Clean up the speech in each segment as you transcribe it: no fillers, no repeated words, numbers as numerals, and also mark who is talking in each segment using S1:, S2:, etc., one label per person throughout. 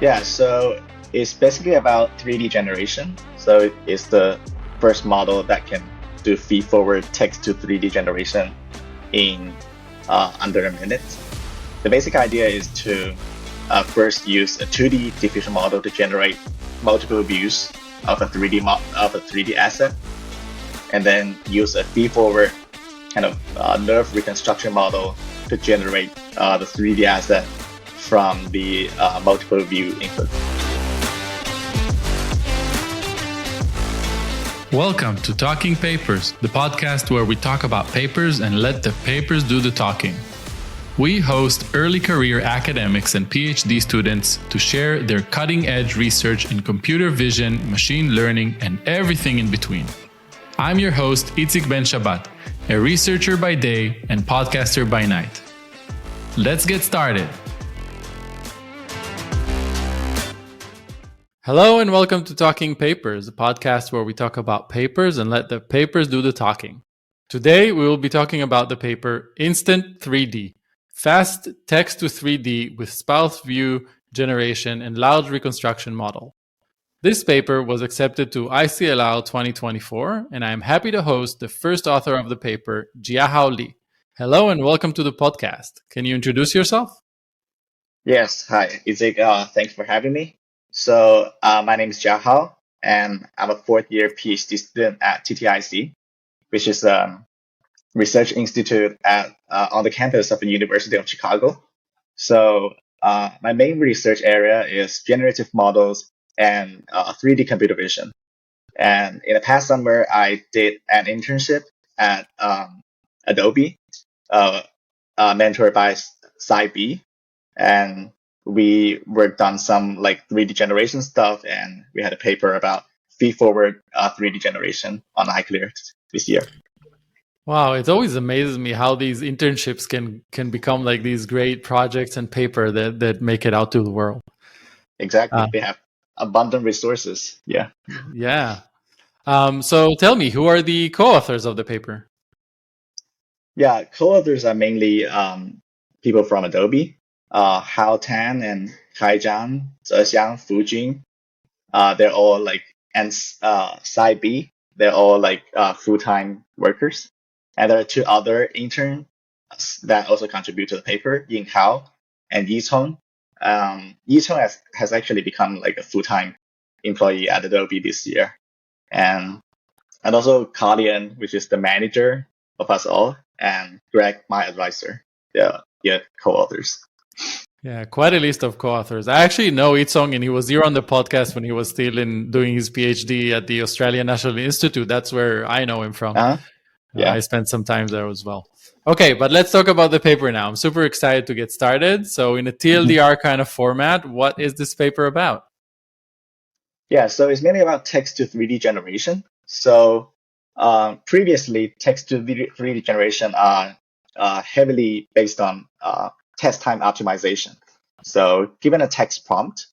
S1: Yeah, so it's basically about 3D generation. So it's the first model that can do feed-forward text to 3D generation in under a minute. The basic idea is to first use a 2D diffusion model to generate multiple views of a 3D asset, and then use a feed-forward kind of NeRF reconstruction model to generate the 3D asset from the multiple view input.
S2: Welcome to Talking Papers, the podcast where we talk about papers and let the papers do the talking. We host early career academics and PhD students to share their cutting-edge research in computer vision, machine learning, and everything in between. I'm your host, Itzik Ben Shabbat, a researcher by day and podcaster by night. Let's get started. Hello and welcome to Talking Papers, a podcast where we talk about papers and let the papers do the talking. Today we will be talking about the paper Instant3D, Fast Text to 3D with Sparse-View generation and large reconstruction model. This paper was accepted to ICLR 2024, and I am happy to host the first author of the paper, Jiahao Li. Hello and welcome to the podcast. Can you introduce yourself?
S1: Yes, hi, Itzik. Thanks for having me. So my name is Jiahao, and I'm a fourth-year PhD student at TTIC, which is a research institute on the campus of the University of Chicago. So my main research area is generative models and 3D computer vision. And in the past summer, I did an internship at Adobe, mentored by SciB, and we worked on some 3D generation stuff, and we had a paper about feed-forward 3D generation on ICLR this year.
S2: Wow, it always amazes me how these internships can become like these great projects and paper that make it out to the world.
S1: Exactly. They have abundant resources. Yeah.
S2: Yeah. So tell me, who are the co-authors of the paper?
S1: Yeah, co-authors are mainly people from Adobe. Hao Tan and Kai Zhang, Zexiang, Fu Jun, they're all and SciB, they're all full-time workers. And there are two other interns that also contribute to the paper, Ying Hao and Yi Cong. Yi Cong has actually become a full-time employee at Adobe this year. And also Kalian, which is the manager of us all, and Greg, my advisor. Yeah, co-authors.
S2: Yeah, quite a list of co-authors. I actually know Itsong, and he was here on the podcast when he was still doing his PhD at the Australian National Institute. That's where I know him from. Yeah, I spent some time there as well. Okay, but let's talk about the paper now. I'm super excited to get started. So in a TLDR kind of format, what is this paper about?
S1: Yeah, so it's mainly about text to 3D generation. So previously, text to 3D generation are heavily based on test time optimization. So given a text prompt,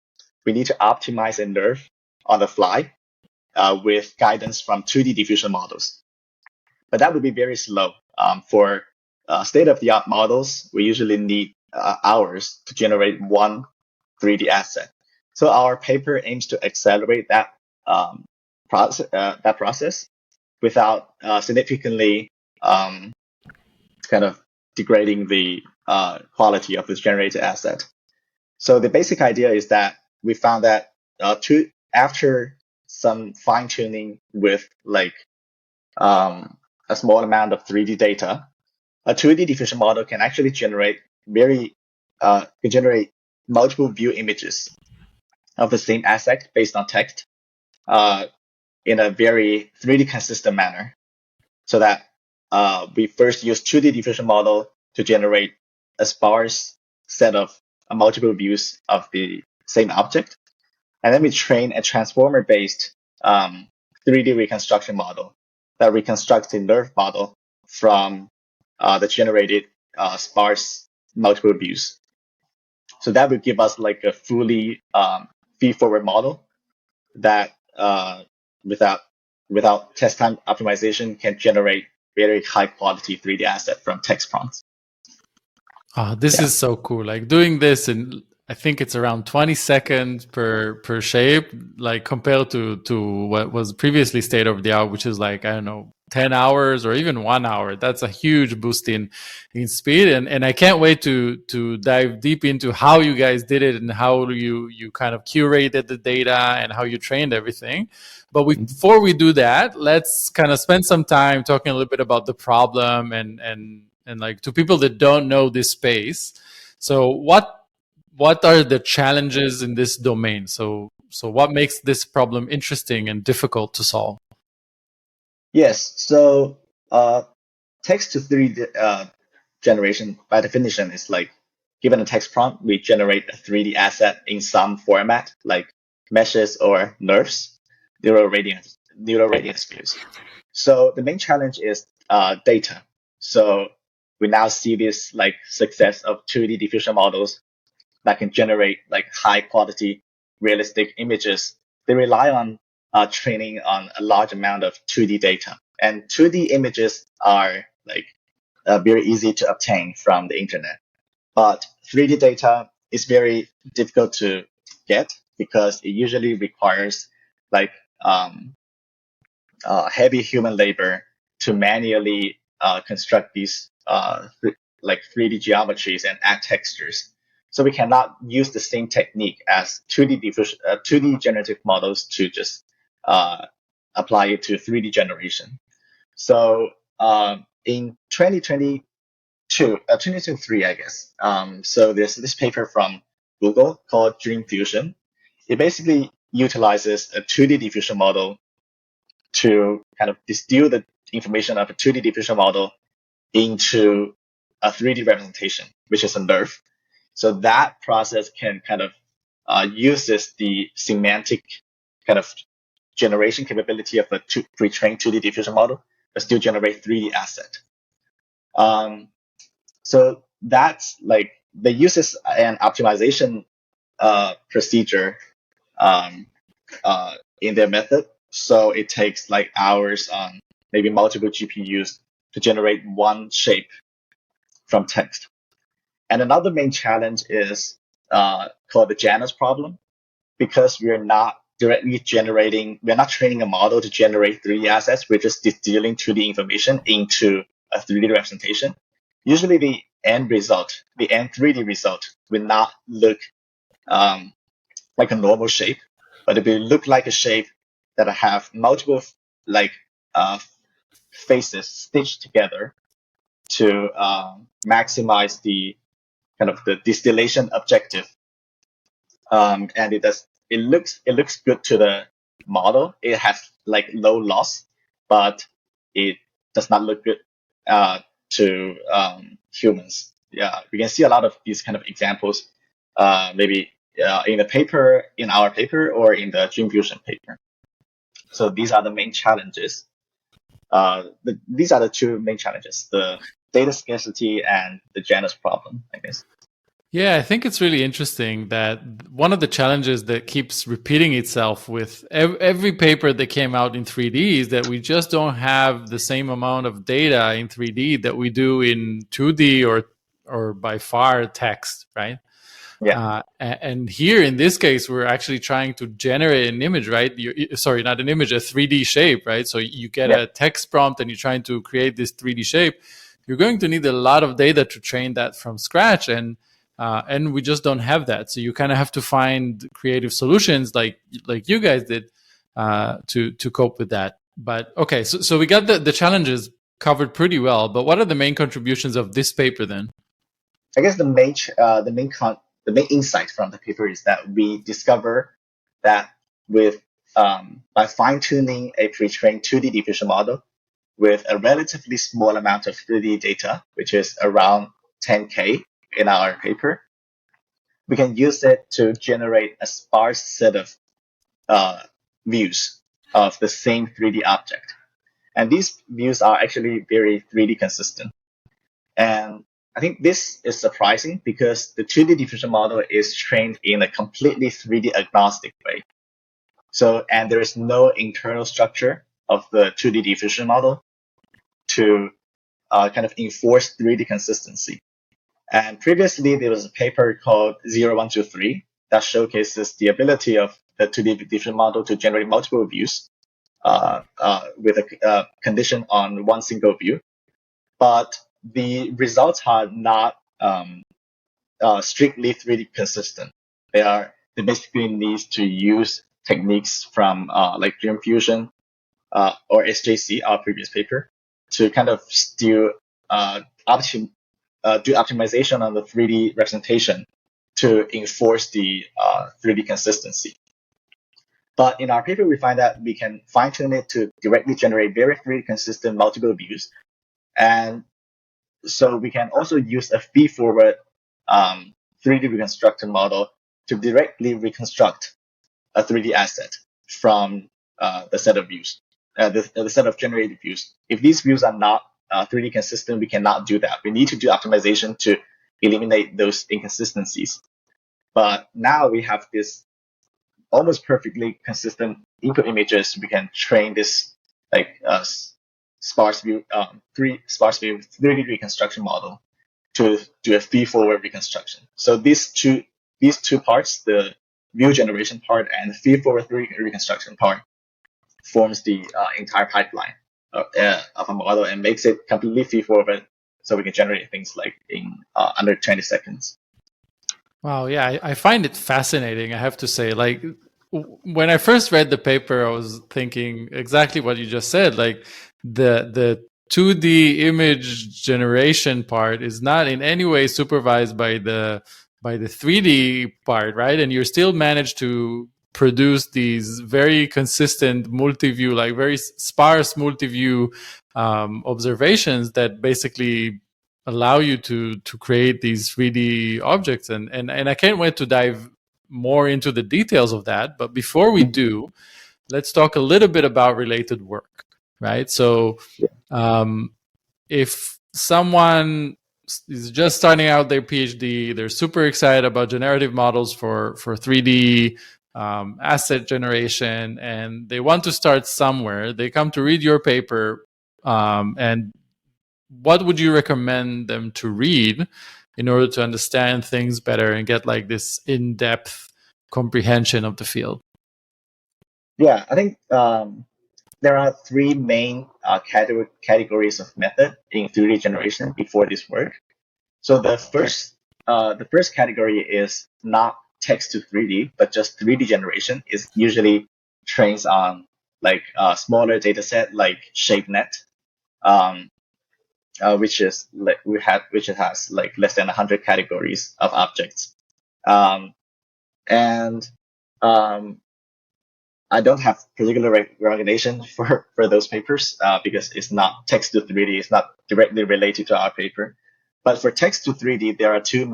S1: we need to optimize a NeRF on the fly with guidance from 2D diffusion models. But that would be very slow. For state-of-the-art models, we usually need hours to generate one 3D asset. So our paper aims to accelerate that process without significantly kind of degrading the quality of this generated asset. So the basic idea is that we found that after some fine-tuning with a small amount of 3D data, a 2D diffusion model can actually generate multiple view images of the same asset based on text in a very 3D consistent manner. So that we first use 2D diffusion model to generate a sparse set of multiple views of the same object. And then we train a transformer-based 3D reconstruction model that reconstructs the NeRF model from the generated sparse multiple views. So that would give us a fully feed-forward model that without test time optimization can generate very high quality 3D asset from text prompts.
S2: This is so cool. Doing this in I think it's around 20 seconds per shape, like compared to what was previously state of the art, which is like, I don't know, 10 hours or even 1 hour. That's a huge boost in speed. And I can't wait to dive deep into how you guys did it and how you kind of curated the data and how you trained everything. But before we do that, let's kind of spend some time talking a little bit about the problem and like to people that don't know this space. So what are the challenges in this domain? So what makes this problem interesting and difficult to solve?
S1: Yes. So text to 3D generation by definition is like given a text prompt, we generate a 3D asset in some format like meshes or NeRFs, neural radiance views. So the main challenge is data. So we now see this like success of 2D diffusion models that can generate like high quality, realistic images. They rely on training on a large amount of 2D data, and 2D images are like very easy to obtain from the internet. But 3D data is very difficult to get because it usually requires like heavy human labor to manually construct these like 3D geometries and add textures. So we cannot use the same technique as 2D generative models to just apply it to 3D generation. So in 2023, I guess. So there's this paper from Google called Diffusion. It basically utilizes a 2D diffusion model to kind of distill the information of a 2D diffusion model into a 3D representation, which is a NeRF. So that process can kind of uses the semantic kind of generation capability of a pre-trained 2D diffusion model, but still generate 3D asset. So that's like the uses an optimization procedure in their method. So it takes like hours on maybe multiple GPUs to generate one shape from text. And another main challenge is called the Janus problem, because we're not training a model to generate 3D assets. We're just distilling 2D information into a 3D representation. Usually the end 3D result, will not look like a normal shape, but it will look like a shape that have multiple like faces stitched together to maximize the kind of the distillation objective. And it looks good to the model. It has like low loss, but it does not look good to humans. Yeah, we can see a lot of these kind of examples, maybe in our paper or in the Diffusion paper. So these are the main challenges. These are the two main challenges: the data scarcity and the Janus problem, I guess.
S2: Yeah, I think it's really interesting that one of the challenges that keeps repeating itself with every paper that came out in 3D is that we just don't have the same amount of data in 3D that we do in 2D or by far text, right?
S1: Yeah.
S2: And here in this case, we're actually trying to generate an image, right? Sorry, not an image, a 3D shape, right? So you get a text prompt and you're trying to create this 3D shape. You're going to need a lot of data to train that from scratch, and we just don't have that. So you kind of have to find creative solutions like you guys did to cope with that. But okay, so we got the challenges covered pretty well. But what are the main contributions of this paper then?
S1: I guess the main insight from the paper is that we discover that with by fine-tuning a pre-trained 2D diffusion model with a relatively small amount of 3D data, which is around 10K in our paper, we can use it to generate a sparse set of views of the same 3D object. And these views are actually very 3D consistent. And I think this is surprising because the 2D diffusion model is trained in a completely 3D agnostic way. So, and there is no internal structure of the 2D diffusion model to kind of enforce 3D consistency. And previously, there was a paper called 0123 that showcases the ability of the 2D diffusion model to generate multiple views with a condition on one single view. But the results are not strictly 3D consistent. They basically need to use techniques from like diffusion or SJC, our previous paper, to kind of still do optimization on the 3D representation to enforce the 3D consistency. But in our paper, we find that we can fine-tune it to directly generate very 3D consistent multiple views. And so we can also use a feed-forward 3D reconstruction model to directly reconstruct a 3D asset from the set of views, the set of generated views. If these views are not 3D consistent, we cannot do that. We need to do optimization to eliminate those inconsistencies. But now we have this almost perfectly consistent input images. We can train this like Sparse-View 3D reconstruction model to do a feed-forward reconstruction. So these two parts, the view generation part and the feed-forward 3D reconstruction part, forms the entire pipeline of a model and makes it completely feed-forward, so we can generate things like in under 20 seconds.
S2: Wow, yeah, I find it fascinating, I have to say. Like, when I first read the paper, I was thinking exactly what you just said. Like, the 2D image generation part is not in any way supervised by the 3D part, right? And you still manage to produce these very consistent multi-view, like very sparse multi-view observations that basically allow you to create these 3D objects. And I can't wait to dive more into the details of that. But before we do, let's talk a little bit about related work, right? So if someone is just starting out their PhD, they're super excited about generative models for 3D asset generation, and they want to start somewhere, they come to read your paper, and what would you recommend them to read in order to understand things better and get like this in-depth comprehension of the field?
S1: Yeah, I think there are three main categories of method in 3D generation before this work. So the first category is not text to 3D, but just 3D generation. Is usually trains on like a smaller data set like ShapeNet, which has like less than 100 categories of objects. And I don't have particular recommendation for those papers because it's not text to 3D. It's not directly related to our paper. But for text to 3D, there are two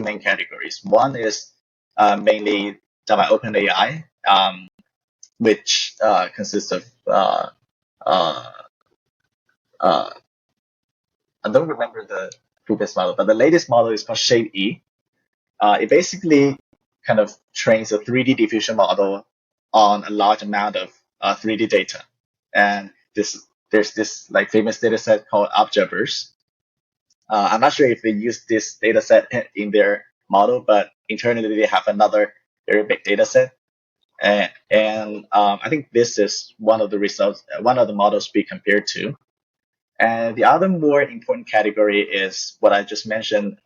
S1: main categories. One is mainly done by OpenAI, which consists of I don't remember the previous model, but the latest model is called ShapeE. It basically kind of trains a 3D diffusion model on a large amount of 3D data. And there's this like famous data set called Observers. I'm not sure if they use this data set in their model, but internally they have another very big data set. And I think this is one of the models we compared to. And the other more important category is what I just mentioned,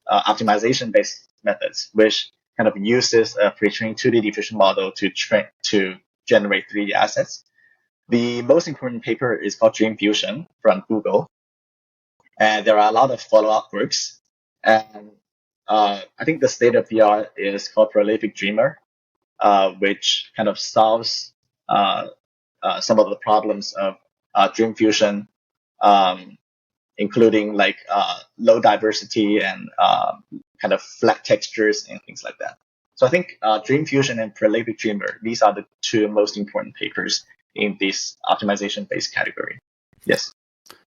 S1: optimization-based methods, which kind of uses a pre-trained 2D diffusion model to generate 3D assets. The most important paper is called Diffusion from Google, and there are a lot of follow-up works. And I think the state of the art is called Prolific Dreamer, which kind of solves some of the problems of dream fusion, including like low diversity and kind of flat textures and things like that. So I think Dream Fusion and Prolific Dreamer, these are the two most important papers in this optimization-based category. Yes.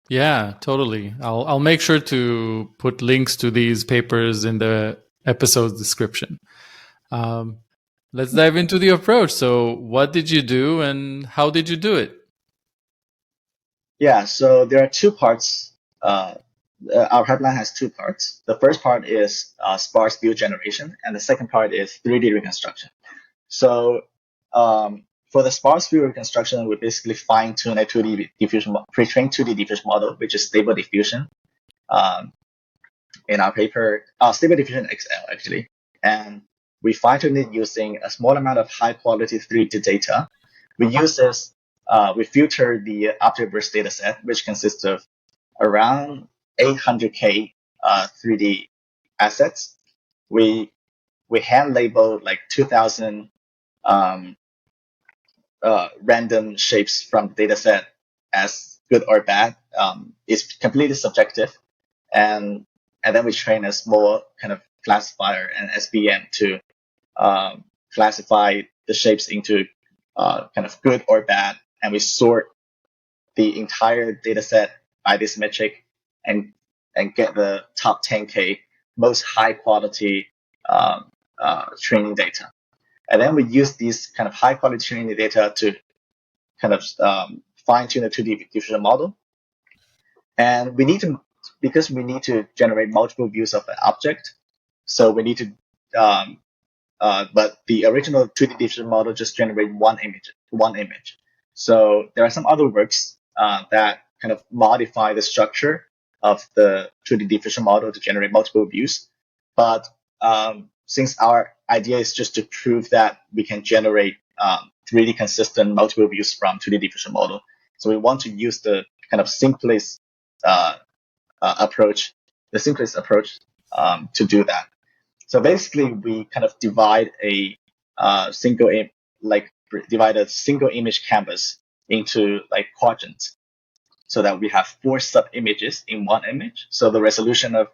S2: Yeah, totally. I'll make sure to put links to these papers in the episode description. Let's dive into the approach. So what did you do and how did you do it?
S1: Yeah, so there are two parts our pipeline has two parts. The first part is Sparse-View generation, and the second part is 3D reconstruction. So for the Sparse-View reconstruction, we basically fine-tune a 2D diffusion, pre-trained 2D diffusion model, which is stable diffusion. In our paper, stable diffusion XL actually, and we fine-tune it using a small amount of high-quality 3D data. We use this. We filter the object-verse data set, which consists of around 800K 3D assets. We hand label like 2,000 random shapes from the data set as good or bad. It's completely subjective, and then we train a small kind of classifier and SVM to classify the shapes into kind of good or bad, and we sort the entire data set by this metric and get the top 10K most high quality training data. And then we use these kind of high quality training data to kind of fine tune the 2D diffusion model. And because we need to generate multiple views of an object, so we need to, but the original 2D diffusion model just generates one image. So there are some other works that kind of modify the structure of the 2D diffusion model to generate multiple views. But since our idea is just to prove that we can generate 3D consistent multiple views from 2D diffusion model, so we want to use the kind of simplest approach to do that. So basically, we kind of divide a single image canvas into like quadrants, so that we have 4 sub images in one image. So the resolution of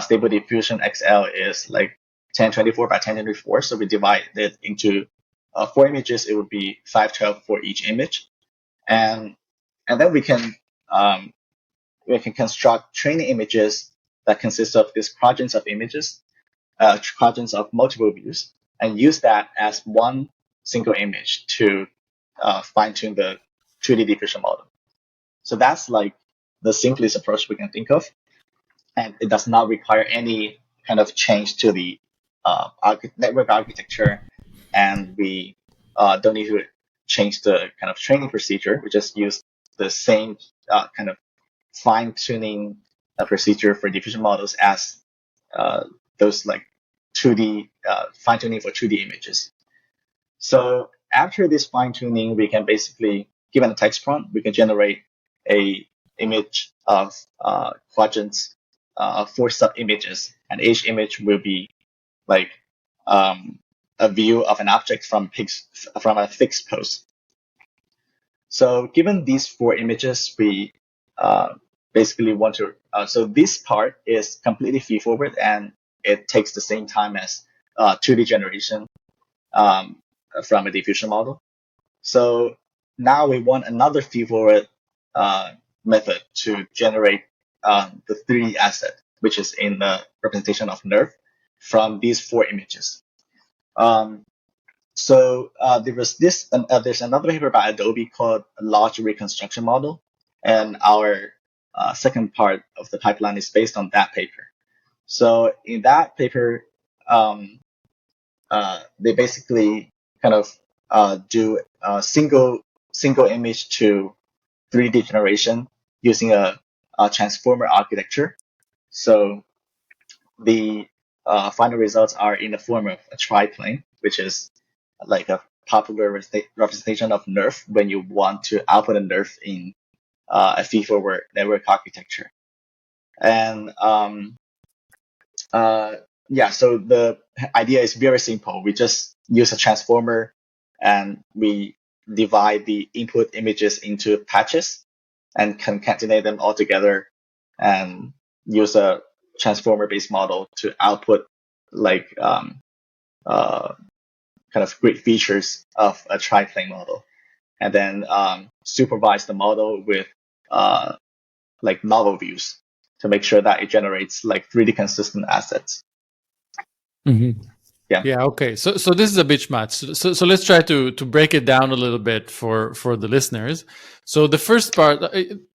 S1: Stable Diffusion XL is like 1024 by 1024. So we divide it into 4 images. It would be 512 for each image, and then we can construct training images that consist of these quadrants of images, quadrants of multiple views, and use that as one single image to fine tune the 2D diffusion model. So that's like the simplest approach we can think of, and it does not require any kind of change to the network architecture, and we don't need to change the kind of training procedure. We just use the same kind of fine-tuning procedure for diffusion models as those like 2D fine-tuning for 2D images. So after this fine-tuning, we can basically, given a text prompt, we can generate a image of quadrants, 4 sub-images, and each image will be like a view of an object from a fixed pose. So given these 4 images, we basically want to, so this part is completely feed-forward, and it takes the same time as 2D generation from a diffusion model. So now we want another feed-forward method to generate the 3D asset, which is in the representation of NeRF from these 4 images. So there's another paper by Adobe called Large Reconstruction Model, and our second part of the pipeline is based on that paper. So in that paper, they basically kind of do a single image to 3D generation using a transformer architecture. So the final results are in the form of a triplane, which is like a popular representation of NeRF when you want to output a NeRF in a feed-forward network architecture. And so the idea is very simple. We just use a transformer and we divide the input images into patches and concatenate them all together and use a transformer-based model to output like kind of great features of a triplane model, and then supervise the model with like novel views to make sure that it generates like 3D consistent assets.
S2: Mm-hmm. Yeah. Okay. So this is a bit much. So let's try to break it down a little bit for the listeners. So the first part,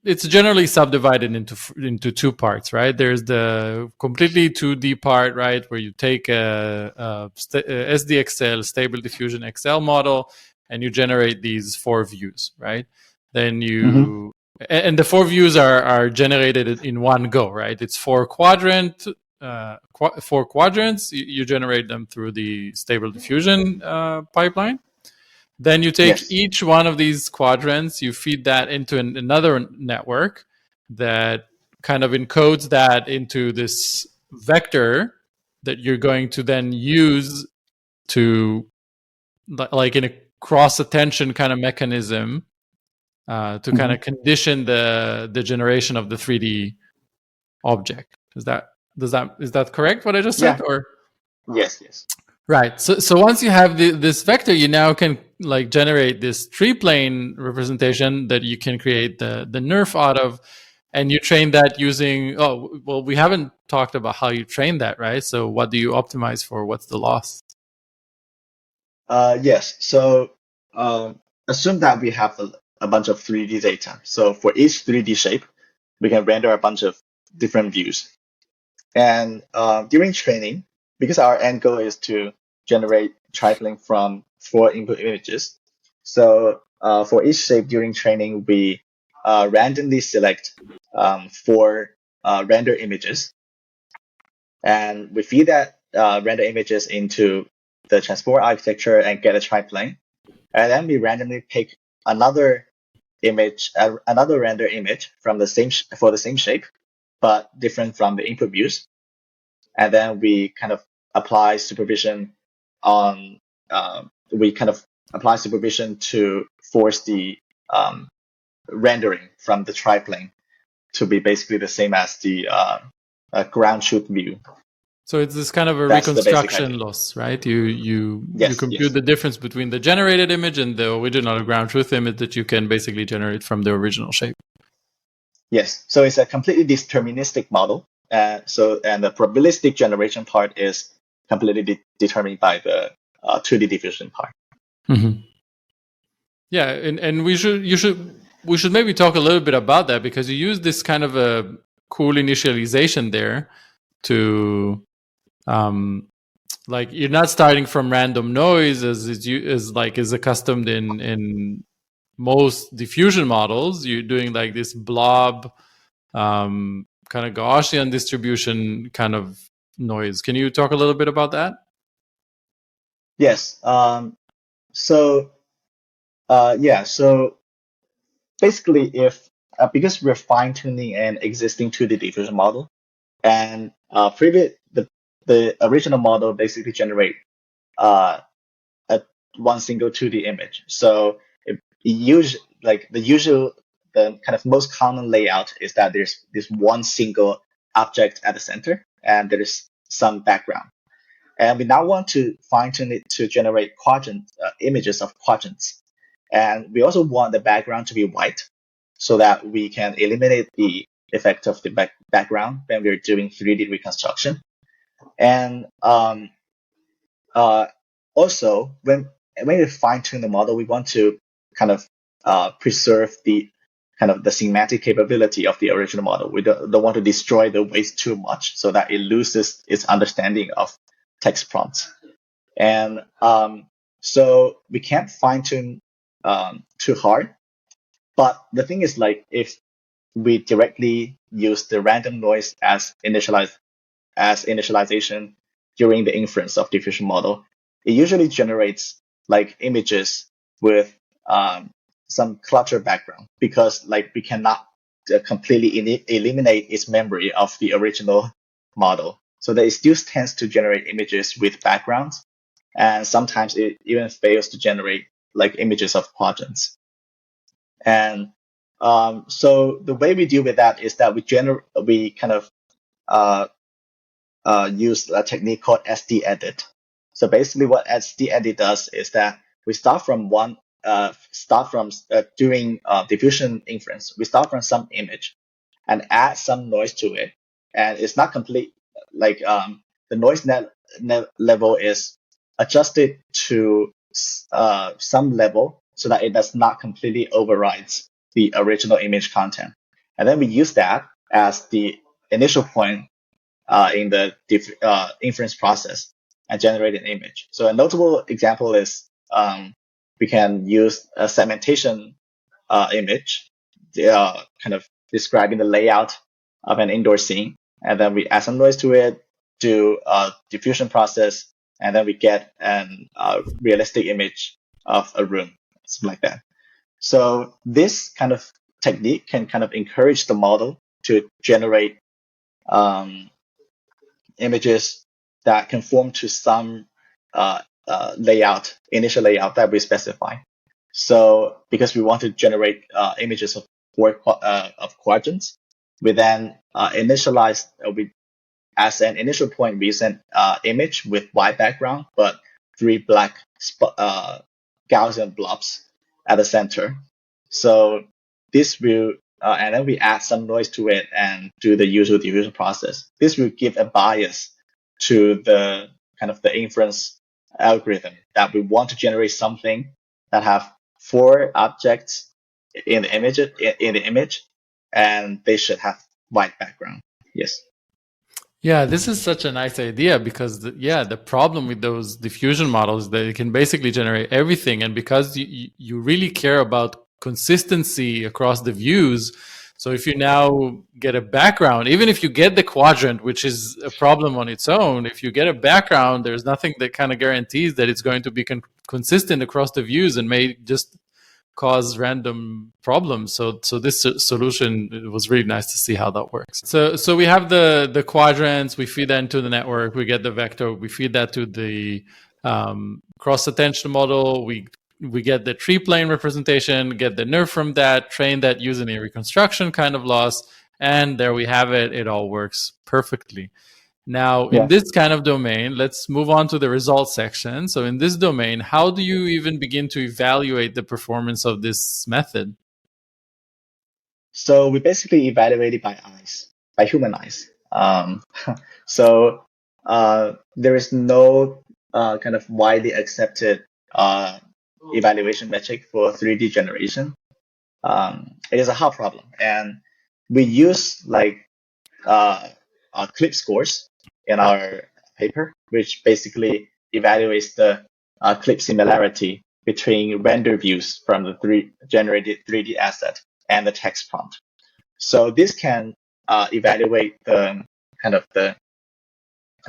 S2: it's generally subdivided into two parts, right? There's the completely 2D part, right, where you take a SDXL, stable diffusion XL model, and you generate these 4 views, right? Then you and the 4 views are generated in one go, right? It's 4 quadrant 4 quadrants. You generate them through the stable diffusion pipeline. Then you take each one of these quadrants, you feed that into another network that kind of encodes that into this vector that you're going to then use to, like in a cross attention kind of mechanism, to kind of condition the generation of the 3D object. Is that correct? What I just said? Or
S1: Yes.
S2: right. So once you have this vector, you now can like generate this 3-plane representation that you can create the NeRF out of, and you train that using. Oh well, we haven't talked about how you train that, right? So what do you optimize for? What's the loss?
S1: Yes. So assume that we have a bunch of 3D data. So for each 3D shape, we can render a bunch of different views. And during training, because our end goal is to generate tripling from 4 input images, so for each shape during training, we randomly select 4 render images, and we feed that render images into the transport architecture and get a triplane, and then we randomly pick another image, another render image from the same for the same shape, but different from the input views. And then we kind of apply supervision on to force the rendering from the triplane to be basically the same as the ground truth view.
S2: So it's this kind of a reconstruction loss, right? You compute the difference between the generated image and the original ground truth image that you can basically generate from the original shape.
S1: Yes. So it's a completely deterministic model. And the probabilistic generation part is completely determined by the 2D diffusion part.
S2: Mm-hmm. Yeah, and we should maybe talk a little bit about that, because you use this kind of a cool initialization there to, like you're not starting from random noise as is accustomed in most diffusion models. You're doing like this blob, kind of Gaussian distribution kind of noise. Can you talk a little bit about that?
S1: Yes. So basically, if because we're fine tuning an existing 2D diffusion model, and the original model basically generate one single 2D image. So the kind of most common layout is that there's this one single object at the center, and there is some background. And we now want to fine tune it to generate images of quadrants. And we also want the background to be white so that we can eliminate the effect of the background when we're doing 3D reconstruction. And also, when we fine tune the model, we want to kind of preserve the semantic capability of the original model. We don't want to destroy the weights too much so that it loses its understanding of text prompts. And so we can't fine tune too hard. But the thing is, like, if we directly use the random noise as initialization during the inference of diffusion model, it usually generates like images with some clutter background, because like we cannot completely eliminate its memory of the original model. So that it still tends to generate images with backgrounds, and sometimes it even fails to generate like images of quadrants. And so the way we deal with that is that we kind of use a technique called SD-edit. So basically, what SD-edit does is that we start from during diffusion inference, we start from some image and add some noise to it, and it's not complete. Like the noise level is adjust it to some level so that it does not completely override the original image content. And then we use that as the initial point in the inference process and generate an image. So a notable example is we can use a segmentation image, kind of describing the layout of an indoor scene, and then we add some noise to it, do a diffusion process, and then we get an realistic image of a room, something like that. So this kind of technique can kind of encourage the model to generate images that conform to some initial layout that we specify. So because we want to generate images of of quadrants, we then initialize, as an initial point, we use an image with white background, but 3 black Gaussian blobs at the center. So this will, and then we add some noise to it and do the usual diffusion process. This will give a bias to the kind of the inference algorithm that we want to generate something that have 4 objects in the image, and they should have white background. Yes.
S2: Yeah, this is such a nice idea because the problem with those diffusion models is that it can basically generate everything, and because you really care about consistency across the views. So if you now get a background, even if you get the quadrant, which is a problem on its own, if you get a background, there's nothing that kind of guarantees that it's going to be consistent across the views and may just cause random problems. So this solution, it was really nice to see how that works. So we have the quadrants, we feed that into the network, we get the vector, we feed that to the cross attention model, we get the tree plane representation, get the NeRF from that, train that using a reconstruction kind of loss, and there we have it. It all works perfectly. Now, in this kind of domain, let's move on to the results section. So in this domain, how do you even begin to evaluate the performance of this method?
S1: So we basically evaluate it by eyes, by human eyes. So there is no kind of widely accepted evaluation metric for 3D generation. It is a hard problem, and we use clip scores in our paper, which basically evaluates the clip similarity between render views from the generated 3D asset and the text prompt. So this can evaluate the kind of the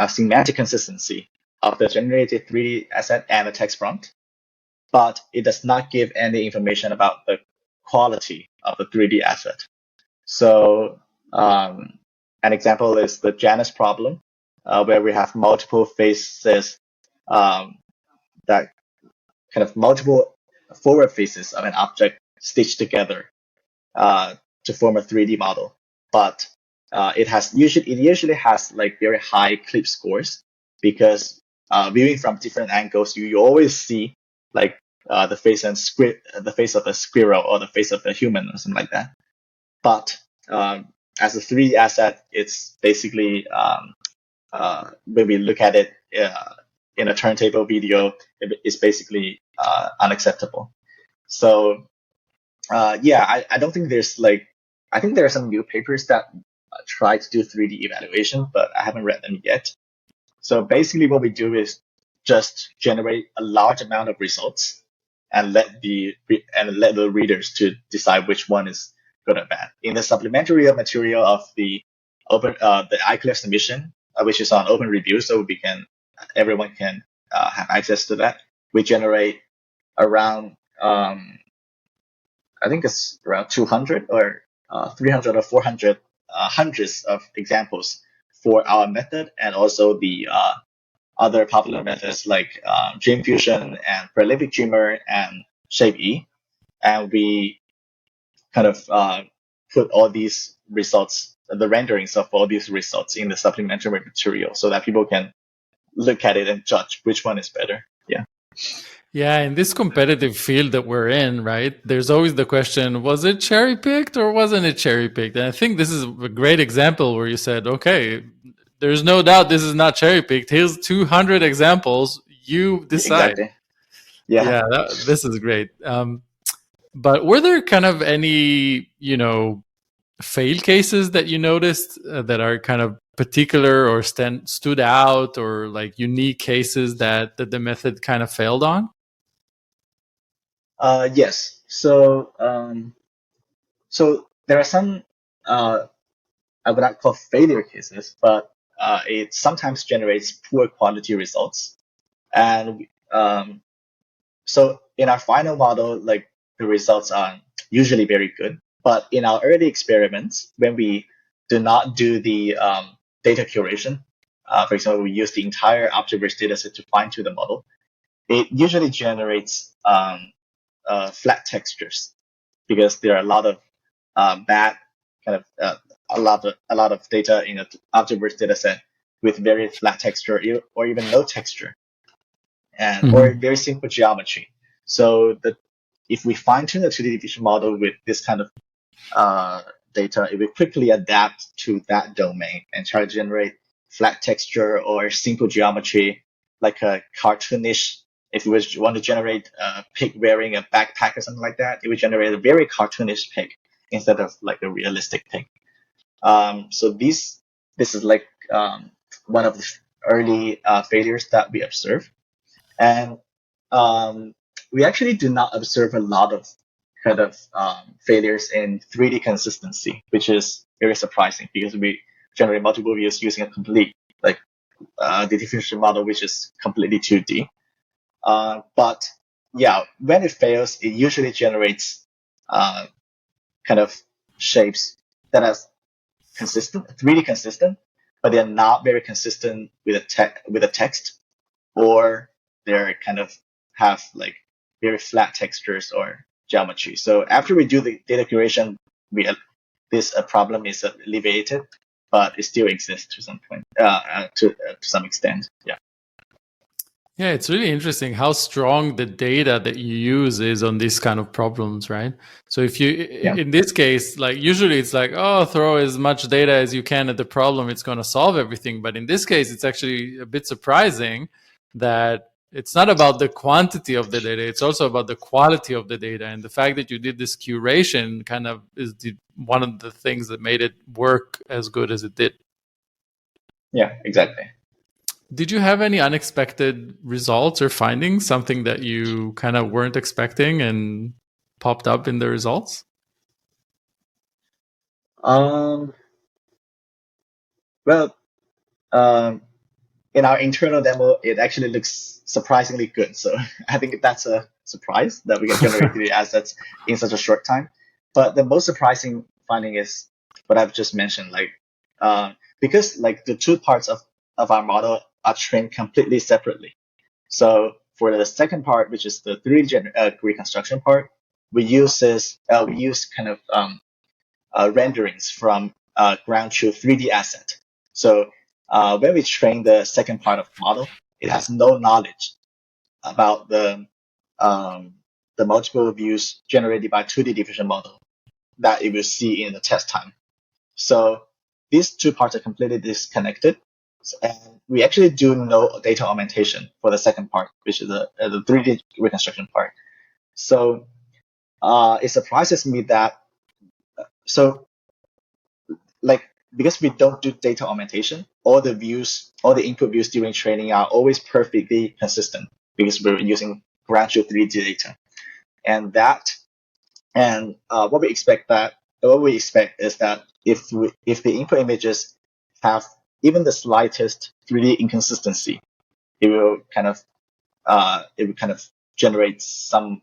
S1: semantic consistency of the generated 3D asset and the text prompt, but it does not give any information about the quality of the 3D asset. So an example is the Janus problem, where we have multiple faces, that kind of multiple forward faces of an object stitched together to form a 3D model. But it usually has like very high clip scores because viewing from different angles, you always see like the face of a squirrel or the face of a human or something like that. But as a 3D asset, it's basically when we look at it in a turntable video, it's basically unacceptable. So I don't think I think there are some new papers that try to do 3D evaluation, but I haven't read them yet. So basically what we do is just generate a large amount of results and let the readers to decide which one is good or bad. In the supplementary material of the ICLR submission, which is on open review, so everyone can have access to that. We generate around I think it's around 200 or 300 or 400 hundreds of examples for our method, and also the other popular methods like Dream Fusion and Prolific Dreamer and Shape-E. And we kind of put all these results, the renderings of all these results in the supplementary material so that people can look at it and judge which one is better. Yeah.
S2: Yeah, in this competitive field that we're in, right, there's always the question, was it cherry picked or wasn't it cherry picked? And I think this is a great example where you said, okay, there's no doubt this is not cherry picked. Here's 200 examples. You decide.
S1: Exactly. Yeah.
S2: Yeah, this is great. But were there kind of any, fail cases that you noticed that are kind of particular or stood out, or like unique cases that the method kind of failed on?
S1: Yes. So there are some I would not call failure cases, but it sometimes generates poor quality results. And so in our final model, like the results are usually very good. But in our early experiments, when we do not do the data curation, for example, we use the entire object-based dataset to fine-tune the model, it usually generates flat textures because there are a lot of bad kind of a lot of data in an object-based dataset with very flat texture or even no texture and or very simple geometry. So if we fine tune the 2D diffusion model with this kind of data, it will quickly adapt to that domain and try to generate flat texture or simple geometry, like a cartoonish. If you want to generate a pig wearing a backpack or something like that, it would generate a very cartoonish pig instead of like a realistic pig. So this is like one of the early failures that we observe. And we actually do not observe a lot of kind of failures in 3D consistency, which is very surprising because we generate multiple views using a complete like the diffusion model, which is completely 2D. But yeah, when it fails, it usually generates kind of shapes that are consistent, 3D consistent, but they're not very consistent with a text, or they're kind of have like very flat textures or geometry. So after we do the data curation, this problem is alleviated, but it still exists to some point, to some extent. Yeah.
S2: Yeah, it's really interesting how strong the data that you use is on these kind of problems, right? So if you,
S1: Yeah.
S2: in this case, like usually it's like, oh, throw as much data as you can at the problem, it's going to solve everything. But in this case, it's actually a bit surprising that it's not about the quantity of the data, it's also about the quality of the data. And the fact that you did this curation kind of is one of the things that made it work as good as it did.
S1: Yeah, exactly.
S2: Did you have any unexpected results or findings, something that you kind of weren't expecting and popped up in the results?
S1: Well, in our internal demo, it actually looks surprisingly good. So I think that's a surprise that we can generate 3D assets in such a short time. But the most surprising finding is what I've just mentioned, like because like the two parts of our model are trained completely separately. So for the second part, which is the 3D reconstruction part, we use kind of renderings from ground truth 3D asset. So when we train the second part of the model, it has no knowledge about the multiple views generated by 2D diffusion model that it will see in the test time. So these two parts are completely disconnected. And we actually do no data augmentation for the second part, which is the 3D reconstruction part. So it surprises me that so like because we don't do data augmentation, all the input views during training are always perfectly consistent because we're using ground truth 3D data, and what we expect is that if the input images have even the slightest 3D inconsistency, it will kind of generate some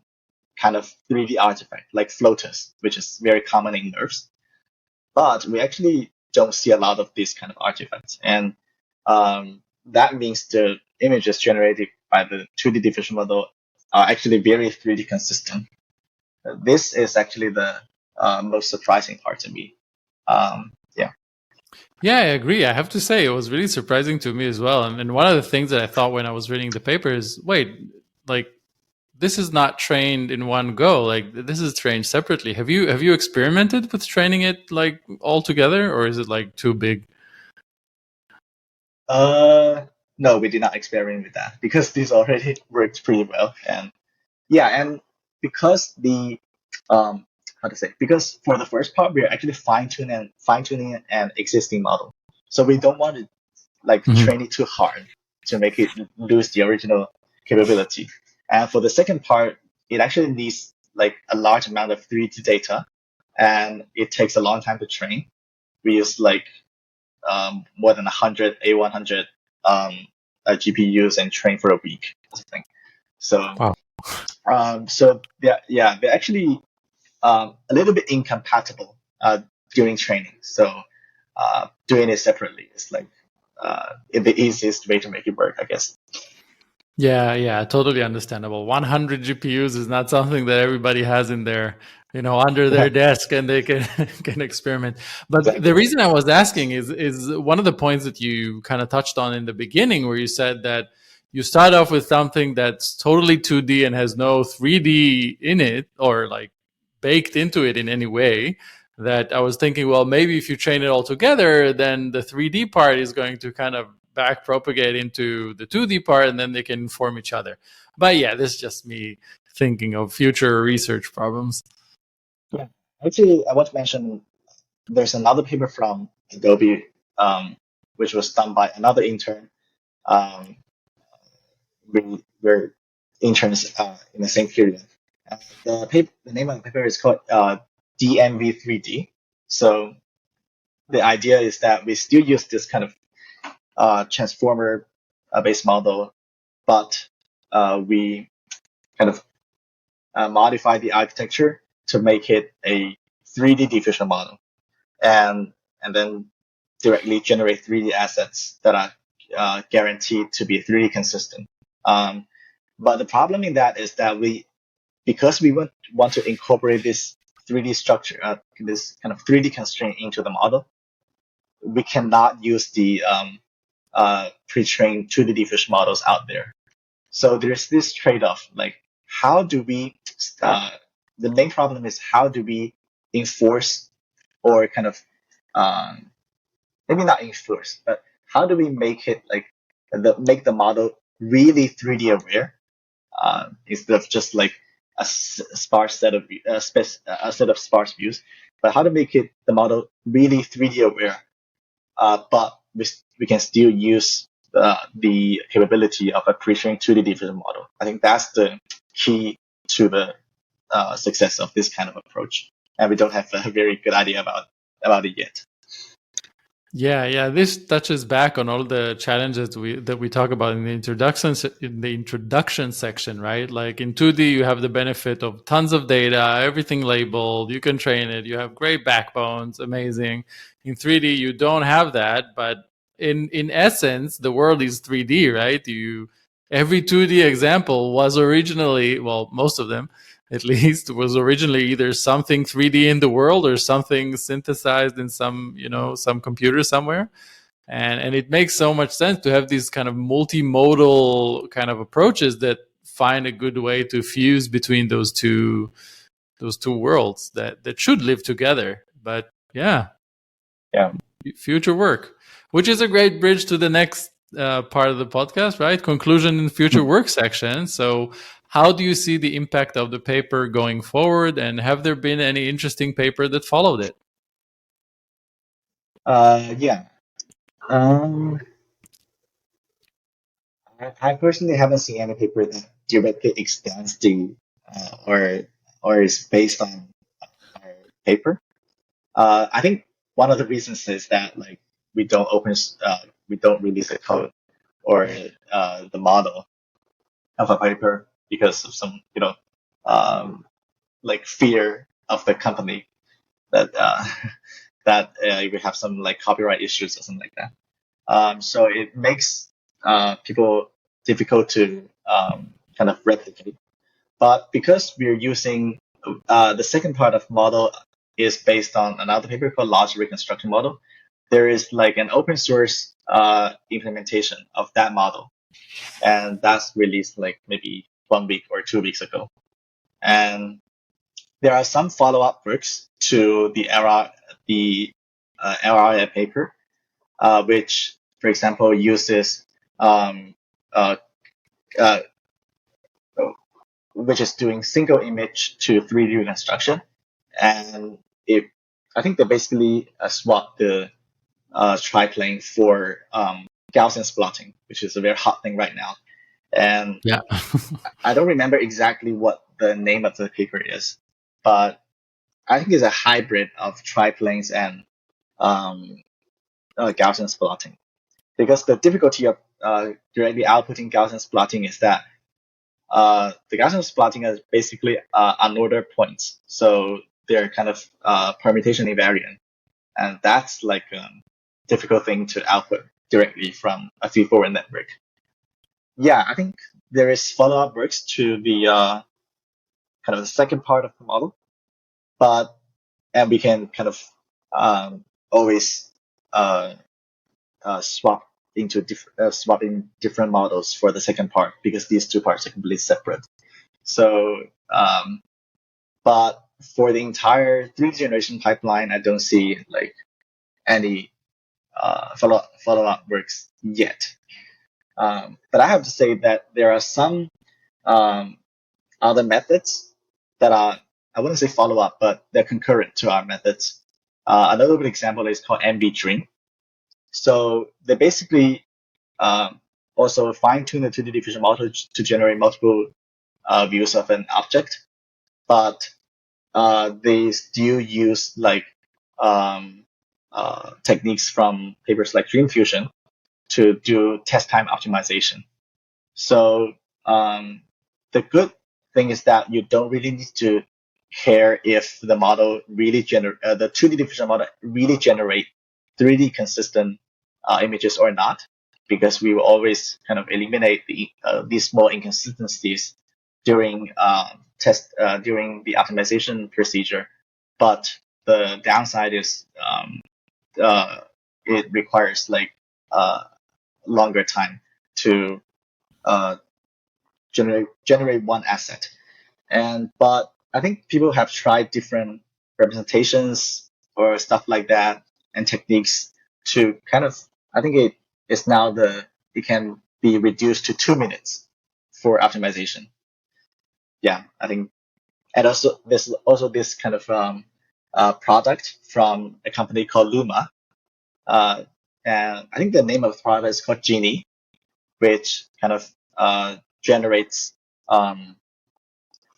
S1: kind of 3D artifact like floaters, which is very common in NeRFs. But we actually don't see a lot of these kind of artifacts, and that means the images generated by the 2D diffusion model are actually very 3D consistent. This is actually the most surprising part to me. Yeah.
S2: Yeah, I agree. I have to say, it was really surprising to me as well. And one of the things that I thought when I was reading the paper is, wait, like this is not trained in one go. Like this is trained separately. Have you experimented with training it like all together, or is it like too big?
S1: No, we did not experiment with that because this already worked pretty well. And yeah, and because the how to say, because for the first part we're actually fine tuning an existing model, so we don't want to like
S2: Mhm.
S1: train it too hard to make it lose the original capability. And for the second part, it actually needs like a large amount of 3D data, and it takes a long time to train. We use like more than 100 A100 GPUs and train for a week or something. So
S2: Wow.
S1: they're actually a little bit incompatible during training. So doing it separately is like the easiest way to make it work, I guess.
S2: Yeah, yeah, totally understandable. 100 GPUs is not something that everybody has in their, under their desk and they can can experiment. But the
S1: Exactly.
S2: reason I was asking is one of the points that you kind of touched on in the beginning, where you said that you start off with something that's totally 2D and has no 3D in it or like baked into it in any way. That I was thinking, well, maybe if you train it all together, then the 3D part is going to kind of back propagate into the 2D part and then they can inform each other. But yeah, this is just me thinking of future research problems.
S1: Yeah. Actually, I want to mention there's another paper from Adobe, which was done by another intern. Um, we're interns in the same period. The name of the paper is called DMV3D. So the idea is that we still use this kind of transformer based model, but we kind of modify the architecture to make it a 3D diffusion model, and then directly generate 3D assets that are guaranteed to be 3D consistent. But the problem in that is that because we want to incorporate this 3D structure, this kind of 3D constraint into the model, we cannot use the pre-trained 2D diffusion models out there. So there's this trade-off, like how do we, the main problem is how do we enforce or kind of, maybe not enforce, but how do we make it like, make the model really 3D aware, instead of just like sparse set of, a set of sparse views, but how to make it the model really 3D aware, but we can still use the capability of a pre-trained 2D diffusion model. I think that's the key to the success of this kind of approach, and we don't have a very good idea about it yet.
S2: Yeah, yeah. This touches back on all the challenges that we talk about in the introduction section, right? Like in 2D, you have the benefit of tons of data, everything labeled. You can train it. You have great backbones, amazing. In 3D, you don't have that, but in essence, the world is 3D, right? Every 2D example was originally, well, most of them at least, was originally either something 3D in the world or something synthesized in some computer somewhere. And it makes so much sense to have these kind of multimodal kind of approaches that find a good way to fuse between those two worlds that should live together. But yeah,
S1: Yeah.
S2: future work, which is a great bridge to the next part of the podcast, right? Conclusion and future work section. So, how do you see the impact of the paper going forward, and have there been any interesting paper that followed it?
S1: Yeah. Um, I personally haven't seen any paper that directly extends the or is based on our paper. I think one of the reasons is that like we don't open, we don't release the code or the model of a paper because of some like fear of the company that that we have some like copyright issues or something like that. So it makes people difficult to kind of replicate. But because we're using the second part of model is based on another paper called large reconstruction model, there is like an open source implementation of that model, and that's released like maybe 1 week or 2 weeks ago. And there are some follow-up works to the LRI paper, which, for example, uses um, uh, uh, which is doing single image to 3D reconstruction, and I think they basically swap the triplane for Gaussian splatting, which is a very hot thing right now. And
S2: Yeah.
S1: I don't remember exactly what the name of the paper is, but I think it's a hybrid of triplanes and um, Gaussian splatting. Because the difficulty of directly outputting Gaussian splatting is that the Gaussian splatting is basically unordered points, so they're kind of permutation invariant, and that's like a difficult thing to output directly from a feed-forward network. Yeah, I think there is follow-up works to the kind of the second part of the model, and we can kind of always uh, swap swap in different models for the second part because these two parts are completely separate. So, but for the entire 3D generation pipeline, I don't see like any follow-up works yet. But I have to say that there are some other methods that are, I wouldn't say follow-up, but they're concurrent to our methods. Another good example is called MV Dream. So they basically also fine-tune the 2D diffusion model to generate multiple views of an object, but they still use like techniques from papers like Dream Fusion to do test time optimization. So the good thing is that you don't really need to care if the model really the 2D diffusion model really generate 3D consistent images or not, because we will always kind of eliminate these small inconsistencies during during the optimization procedure. But the downside is it requires like longer time to generate one asset. But I think people have tried different representations or stuff like that and techniques to kind of, I think it is now it can be reduced to 2 minutes for optimization. Yeah, I think, and also there's also this kind of product from a company called Luma, and I think the name of the product is called Genie, which kind of generates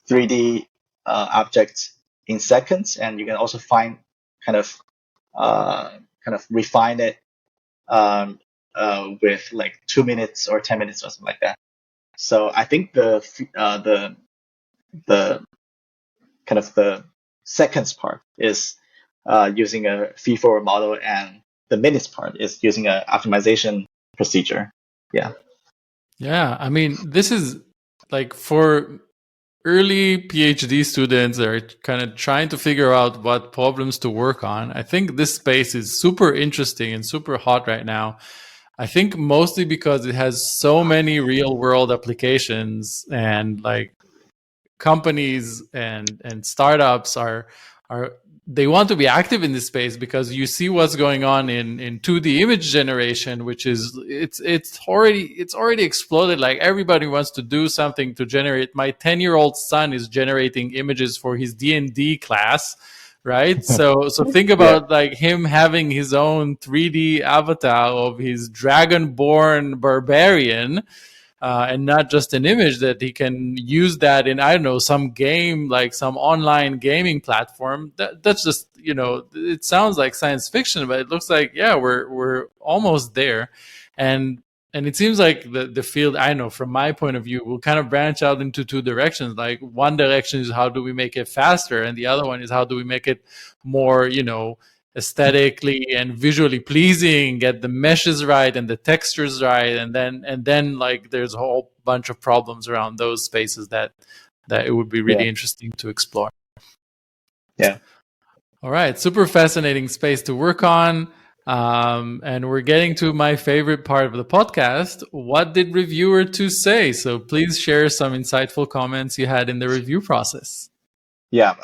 S1: 3D objects in seconds, and you can also find kind of refine it with like 2 minutes or 10 minutes or something like that. So I think the kind of the seconds part is using a feed-forward model, and the minutes part is using an optimization procedure. Yeah.
S2: Yeah. I mean, this is like for early PhD students that are kind of trying to figure out what problems to work on. I think this space is super interesting and super hot right now. I think mostly because it has so many real world applications, and like companies and startups are they want to be active in this space because you see what's going on in 2D image generation, which is it's already exploded. Like everybody wants to do something to generate. My 10-year-old son is generating images for his D&D class, right? So think about like him having his own 3D avatar of his dragonborn barbarian, and not just an image that he can use that in, I don't know, some game, like some online gaming platform. That's just, it sounds like science fiction, but it looks like, yeah, we're almost there. And it seems like the field, I know from my point of view, will kind of branch out into two directions. Like one direction is how do we make it faster, and the other one is how do we make it more, aesthetically and visually pleasing, get the meshes right and the textures right, and then like there's a whole bunch of problems around those spaces that it would be really interesting to explore.
S1: Yeah.
S2: All right, super fascinating space to work on. And we're getting to my favorite part of the podcast. What did reviewer 2 say? So please share some insightful comments you had in the review process.
S1: Yeah.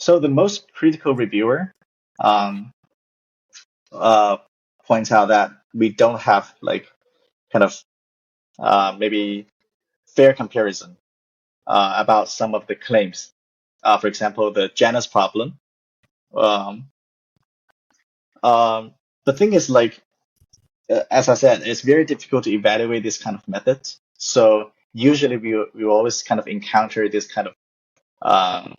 S1: So the most critical reviewer point out that we don't have like kind of maybe fair comparison about some of the claims. For example, the Janus problem. Um, the thing is, like, as I said, it's very difficult to evaluate this kind of methods. So usually we always kind of encounter this kind of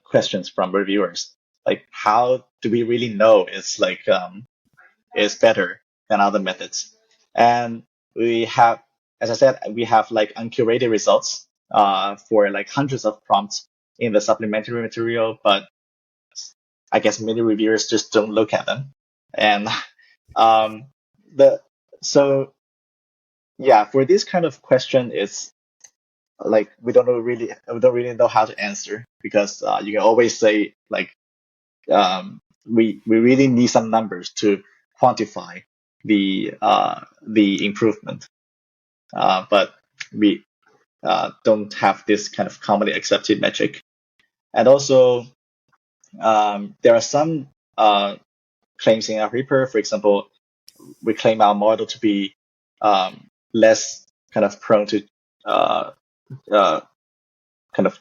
S1: questions from reviewers, like how do we really know it's like is better than other methods? And we have, as I said, we have like uncurated results for like hundreds of prompts in the supplementary material, but I guess many reviewers just don't look at them. And um, the so yeah, for this kind of question, it's like we don't really know how to answer, because you can always say like we really need some numbers to quantify the improvement, but we don't have this kind of commonly accepted metric. And also there are some claims in our paper. For example, we claim our model to be less kind of prone to kind of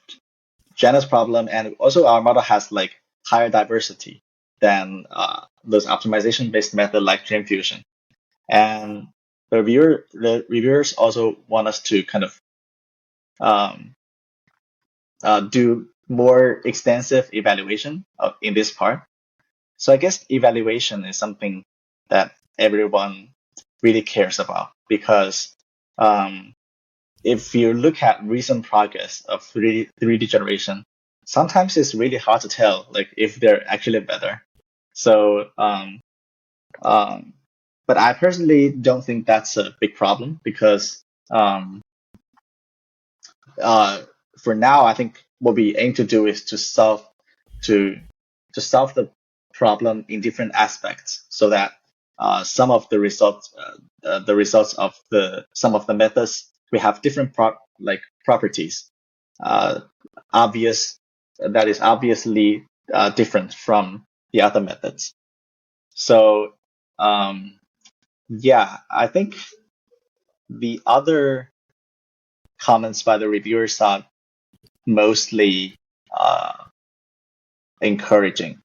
S1: Janus problem, and also our model has like higher diversity than those optimization-based method like diffusion. And the reviewers also want us to kind of do more extensive evaluation in this part. So I guess evaluation is something that everyone really cares about, because if you look at recent progress of 3D generation, sometimes it's really hard to tell like if they're actually better. So, but I personally don't think that's a big problem, because for now, I think what we aim to do is to solve the problem in different aspects, so that some of the results of some of the methods, we have different properties, obviously different from the other methods. So yeah, I think the other comments by the reviewers are mostly encouraging,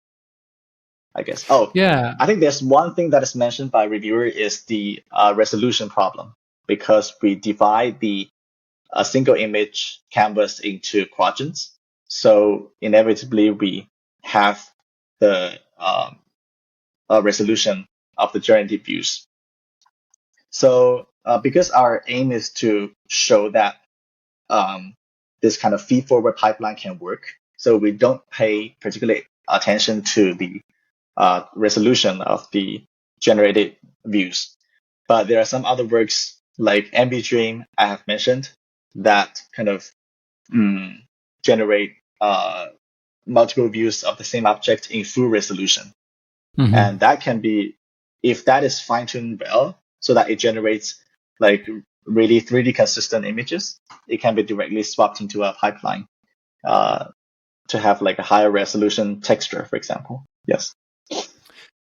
S1: I guess. Oh,
S2: Yeah.
S1: I think there's one thing that is mentioned by reviewer is the resolution problem, because we divide the single image canvas into quadrants. So inevitably we have the resolution of the generated views. So because our aim is to show that this kind of feed-forward pipeline can work, so we don't pay particular attention to the resolution of the generated views. But there are some other works like MBDream I have mentioned that kind of generate multiple views of the same object in full resolution.
S2: Mm-hmm.
S1: And that can be, if that is fine-tuned well, so that it generates like really 3D consistent images, it can be directly swapped into a pipeline to have like a higher resolution texture, for example. Yes.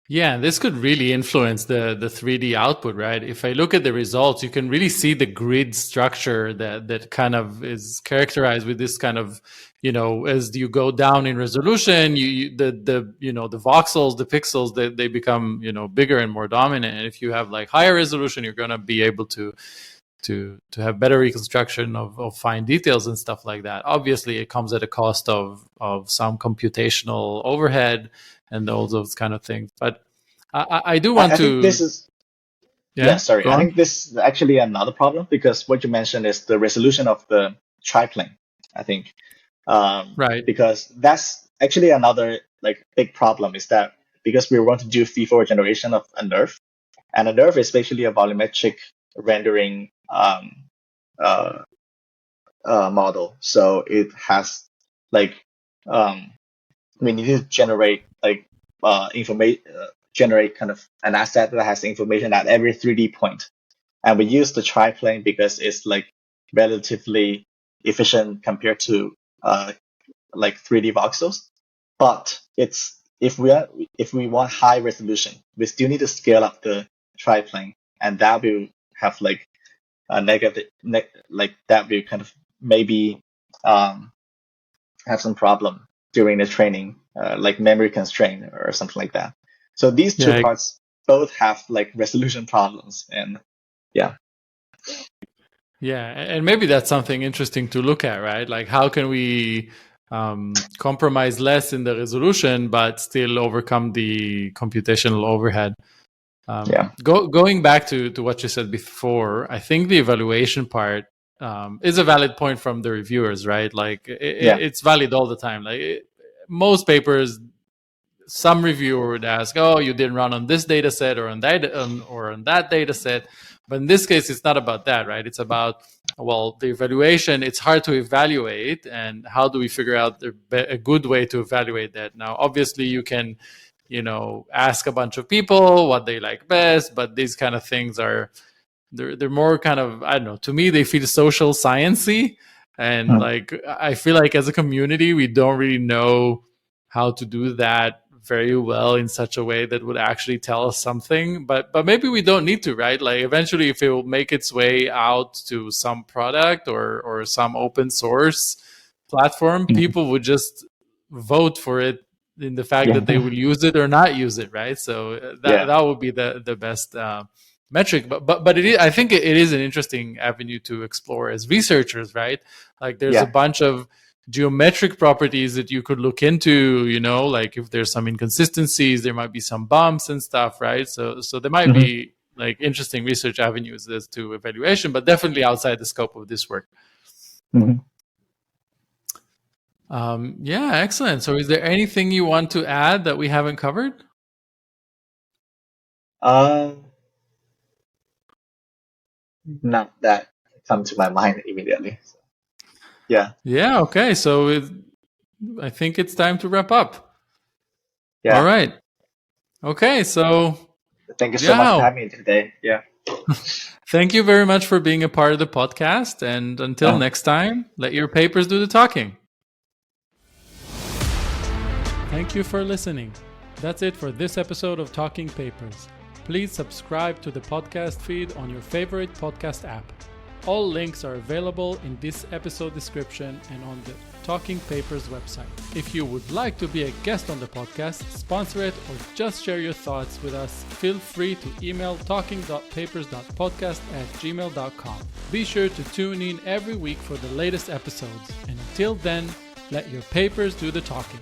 S2: Yeah, this could really influence the 3D output, right? If I look at the results, you can really see the grid structure that kind of is characterized with this kind of, as you go down in resolution, the voxels, the pixels, they become, bigger and more dominant. And if you have like higher resolution, you're going to be able to have better reconstruction of fine details and stuff like that. Obviously, it comes at a cost of some computational overhead and all those kind of things. But I do want
S1: I
S2: to.
S1: think this is. Yeah, sorry.
S2: Go
S1: I
S2: on.
S1: think this is actually another problem, because what you mentioned is the resolution of the triplane, I think.
S2: Right.
S1: Because that's actually another like big problem, is that because we want to do feed-forward generation of a NeRF, and a NeRF is basically a volumetric rendering model. So it has like we need to generate like generate kind of an asset that has information at every 3D point. And we use the triplane because it's like relatively efficient compared to like 3D voxels. But it's if we want high resolution, we still need to scale up the triplane, and that will have like a like that will kind of maybe have some problem during the training, like memory constraint or something like that. So these two
S2: Yeah.
S1: parts both have like resolution problems, and yeah.
S2: Yeah, and maybe that's something interesting to look at, right? Like, how can we compromise less in the resolution, but still overcome the computational overhead? Going back to what you said before, I think the evaluation part is a valid point from the reviewers, right? Like, it's valid all the time. Like, most papers, some reviewer would ask, "Oh, you didn't run on this data set or on that data set." But in this case, it's not about that, right? It's about, well, the evaluation. It's hard to evaluate, and how do we figure out a good way to evaluate that? Now, obviously, you can, ask a bunch of people what they like best, but these kind of things they're more kind of, I don't know. To me, they feel social sciencey, and like I feel like as a community, we don't really know how to do that very well in such a way that would actually tell us something, but maybe we don't need to, right? Like, eventually, if it will make its way out to some product or some open source platform, people would just vote for it in the fact that they will use it or not use it, right? So that would be the best metric. But it is, I think it is an interesting avenue to explore as researchers, right? Like, there's a bunch of geometric properties that you could look into, like if there's some inconsistencies, there might be some bumps and stuff, right? So there might be like interesting research avenues as to evaluation, but definitely outside the scope of this work. Excellent. So is there anything you want to add that we haven't covered?
S1: Not that come to my mind immediately. So,
S2: yeah. Okay. So I think it's time to wrap up. All right. Okay. So
S1: thank you so much for having me today. Yeah.
S2: Thank you very much for being a part of the podcast. And until next time, let your papers do the talking. Thank you for listening. That's it for this episode of Talking Papers. Please subscribe to the podcast feed on your favorite podcast app. All links are available in this episode description and on the Talking Papers website. If you would like to be a guest on the podcast, sponsor it, or just share your thoughts with us, feel free to email talking.papers.podcast@gmail.com. Be sure to tune in every week for the latest episodes. And until then, let your papers do the talking.